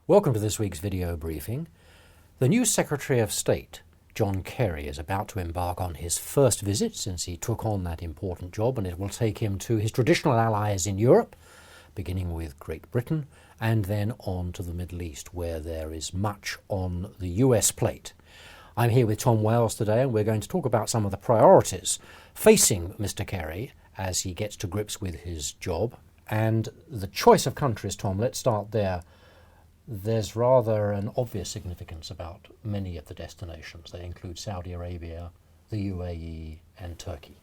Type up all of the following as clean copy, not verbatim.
Welcome to this week's video briefing. The new Secretary of State, John Kerry, is about to embark on his first visit since he took on that important job, and it will take him to his traditional allies in Europe, beginning with Great Britain, and then on to the Middle East, where there is much on the US plate. I'm here with Tom Wales today, and we're going to talk about some of the priorities facing Mr. Kerry as he gets to grips with his job. And the choice of countries, Tom, let's start there. There's rather an obvious significance about many of the destinations. They include Saudi Arabia, the UAE, and Turkey.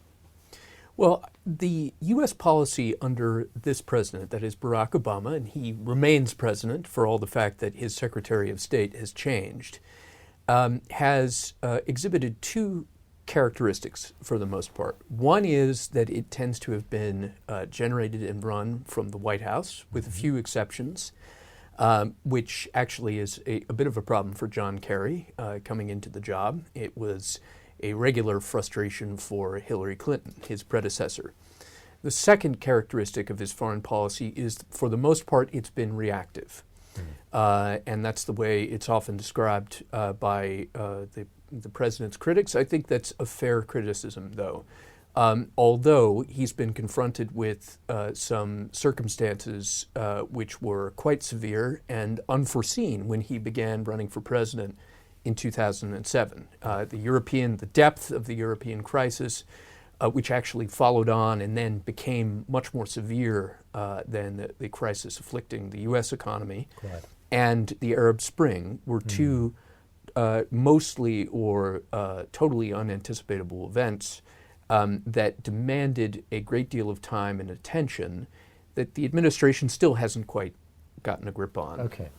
Well, the U.S. policy under this president, that is Barack Obama, and he remains president for all the fact that his Secretary of State has changed, has exhibited two characteristics for the most part. One is that it tends to have been generated and run from the White House, with a few exceptions, which actually is a bit of a problem for John Kerry coming into the job. It was a regular frustration for Hillary Clinton, his predecessor. The second characteristic of his foreign policy is, for the most part, it's been reactive. And that's the way it's often described by the president's critics. I think that's a fair criticism, though. Although he's been confronted with some circumstances which were quite severe and unforeseen when he began running for president in 2007. The depth of the European crisis, which actually followed on and then became much more severe than the crisis afflicting the U.S. economy, Correct. And the Arab Spring were two mostly or totally unanticipatable events that demanded a great deal of time and attention that the administration still hasn't quite gotten a grip on. Okay.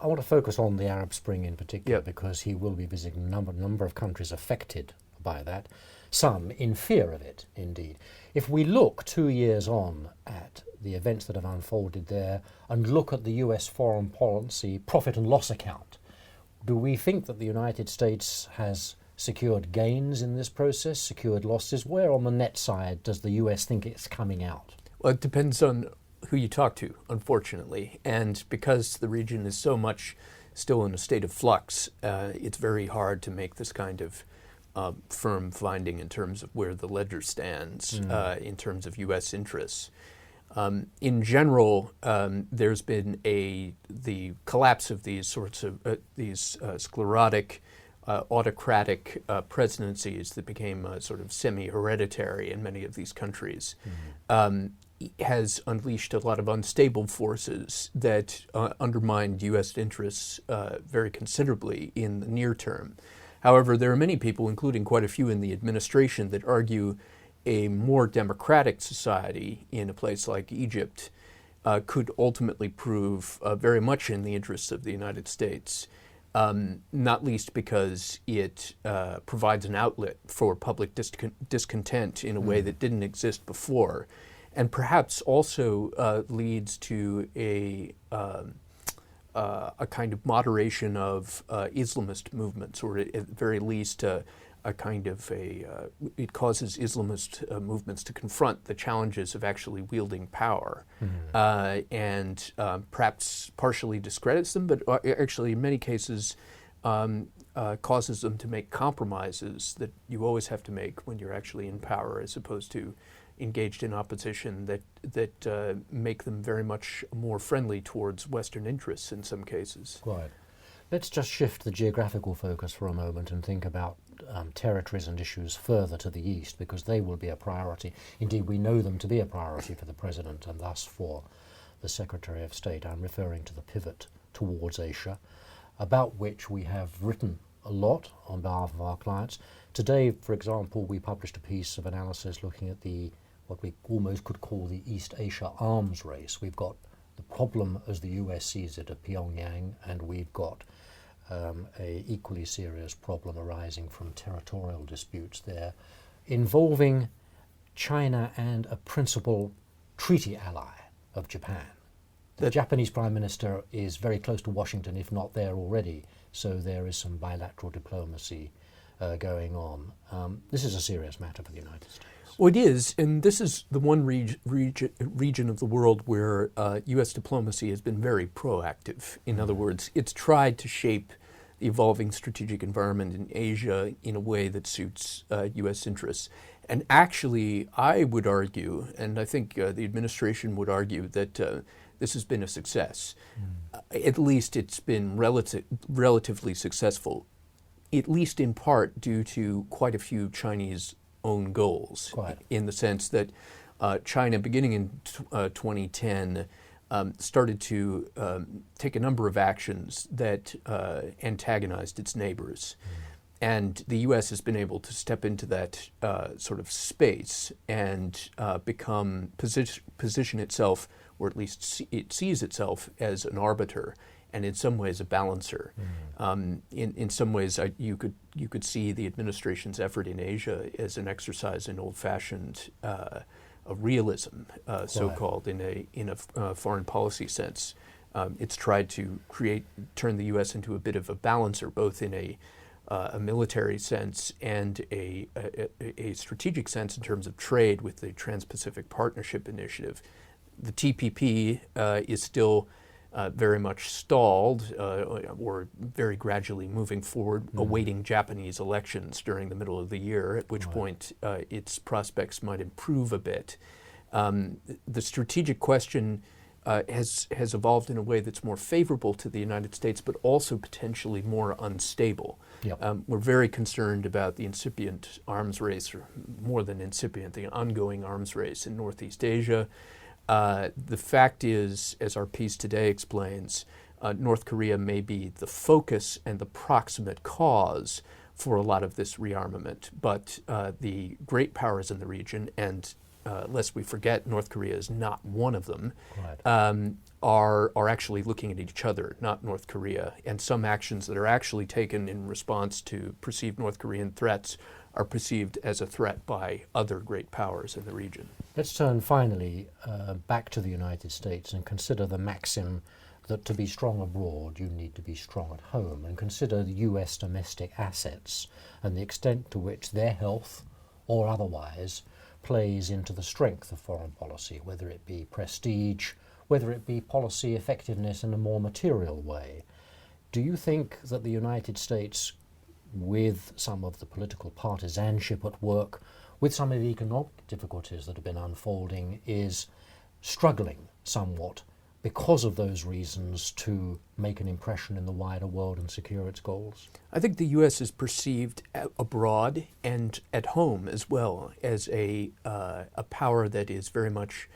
I want to focus on the Arab Spring in particular, because he will be visiting a number of countries affected by that, some in fear of it, indeed. If we look 2 years on at the events that have unfolded there and look at the US foreign policy profit and loss account, do we think that the United States has secured gains in this process, secured losses? Where on the net side does the US think it's coming out? Well, it depends on who you talk to, unfortunately. And because the region is so much still in a state of flux, it's very hard to make this kind of firm finding in terms of where the ledger stands in terms of U.S. interests. In general, there's been the collapse of these sorts of sclerotic, autocratic presidencies that became sort of semi-hereditary in many of these countries. Has unleashed a lot of unstable forces that undermined U.S. interests very considerably in the near term. However, there are many people, including quite a few in the administration, that argue a more democratic society in a place like Egypt could ultimately prove very much in the interests of the United States, not least because it provides an outlet for public discontent in a way that didn't exist before, and perhaps also leads to a kind of moderation of Islamist movements, or at the very least it causes Islamist movements to confront the challenges of actually wielding power, and perhaps partially discredits them, but actually in many cases causes them to make compromises that you always have to make when you're actually in power, as opposed to engaged in opposition that make them very much more friendly towards Western interests in some cases. Right. Let's just shift the geographical focus for a moment and think about territories and issues further to the east, because they will be a priority. Indeed, we know them to be a priority for the President and thus for the Secretary of State. I'm referring to the pivot towards Asia, about which we have written a lot on behalf of our clients. Today, for example, we published a piece of analysis looking at what we almost could call the East Asia arms race. We've got the problem, as the US sees it, of Pyongyang, and we've got a equally serious problem arising from territorial disputes there, involving China and a principal treaty ally of Japan. The Japanese Prime Minister is very close to Washington, if not there already, so there is some bilateral diplomacy going on. This is a serious matter for the United States. Well, it is, and this is the one region of the world where U.S. diplomacy has been very proactive. In other words, it's tried to shape the evolving strategic environment in Asia in a way that suits U.S. interests. And actually, I would argue, and I think the administration would argue, that this has been a success. At least it's been relatively successful, at least in part due to quite a few Chinese own goals, in the sense that China, beginning in 2010, started to take a number of actions that antagonized its neighbors. And the U.S. has been able to step into that sort of space and position itself, or at least it sees itself as an arbiter, and in some ways a balancer. In some ways, you could see the administration's effort in Asia as an exercise in old-fashioned realism, so-called, in a foreign policy sense. It's tried to turn the U.S. into a bit of a balancer, both in a military sense and a strategic sense in terms of trade with the Trans-Pacific Partnership Initiative. The TPP is still very much stalled or very gradually moving forward, awaiting Japanese elections during the middle of the year, at which point its prospects might improve a bit. The strategic question has evolved in a way that's more favorable to the United States, but also potentially more unstable. We're very concerned about the incipient arms race, or more than incipient, the ongoing arms race in Northeast Asia. The fact is, as our piece today explains, North Korea may be the focus and the proximate cause for a lot of this rearmament, but the great powers in the region, and lest we forget, North Korea is not one of them, are actually looking at each other, not North Korea. And some actions that are actually taken in response to perceived North Korean threats are perceived as a threat by other great powers in the region. Let's turn finally back to the United States and consider the maxim that to be strong abroad you need to be strong at home, and consider the US domestic assets and the extent to which their health or otherwise plays into the strength of foreign policy, whether it be prestige, whether it be policy effectiveness in a more material way. Do you think that the United States, with some of the political partisanship at work, with some of the economic difficulties that have been unfolding, is struggling somewhat because of those reasons to make an impression in the wider world and secure its goals? I think the U.S. is perceived abroad and at home as well as a power that is very much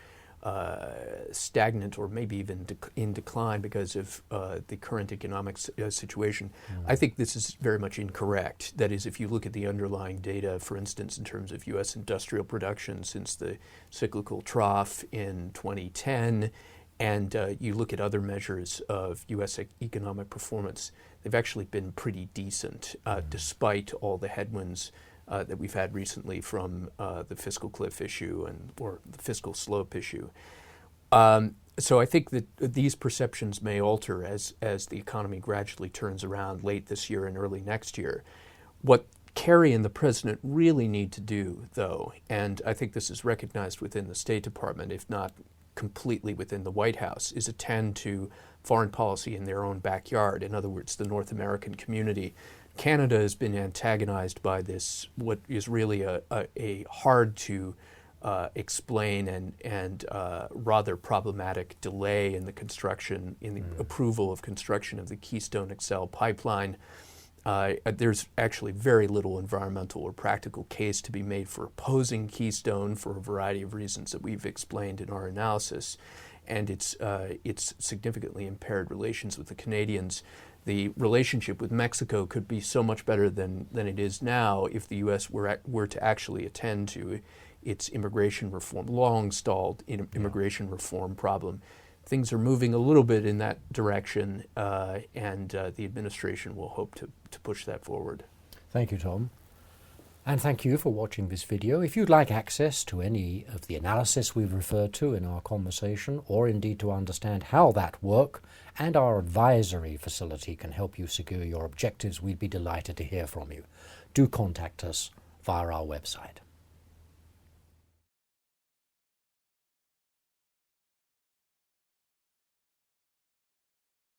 stagnant, or maybe even in decline because of the current economic situation. I think this is very much incorrect. That is, if you look at the underlying data, for instance, in terms of U.S. industrial production since the cyclical trough in 2010, and you look at other measures of U.S. economic performance, they've actually been pretty decent, despite all the headwinds that we've had recently from the fiscal cliff issue or the fiscal slope issue. So I think that these perceptions may alter as the economy gradually turns around late this year and early next year. What Kerry and the President really need to do, though, and I think this is recognized within the State Department, if not completely within the White House, is attend to foreign policy in their own backyard. In other words, the North American community. Canada has been antagonized by this, what is really a hard to explain and rather problematic delay in the construction, in the approval of construction of the Keystone XL pipeline. There's actually very little environmental or practical case to be made for opposing Keystone for a variety of reasons that we've explained in our analysis, and it's significantly impaired relations with the Canadians. The relationship with Mexico could be so much better than it is now if the U.S. were to actually attend to its immigration reform, long-stalled immigration reform problem. Things are moving a little bit in that direction, and the administration will hope to push that forward. Thank you, Tom. And thank you for watching this video. If you'd like access to any of the analysis we've referred to in our conversation, or indeed to understand how that work and our advisory facility can help you secure your objectives, we'd be delighted to hear from you. Do contact us via our website.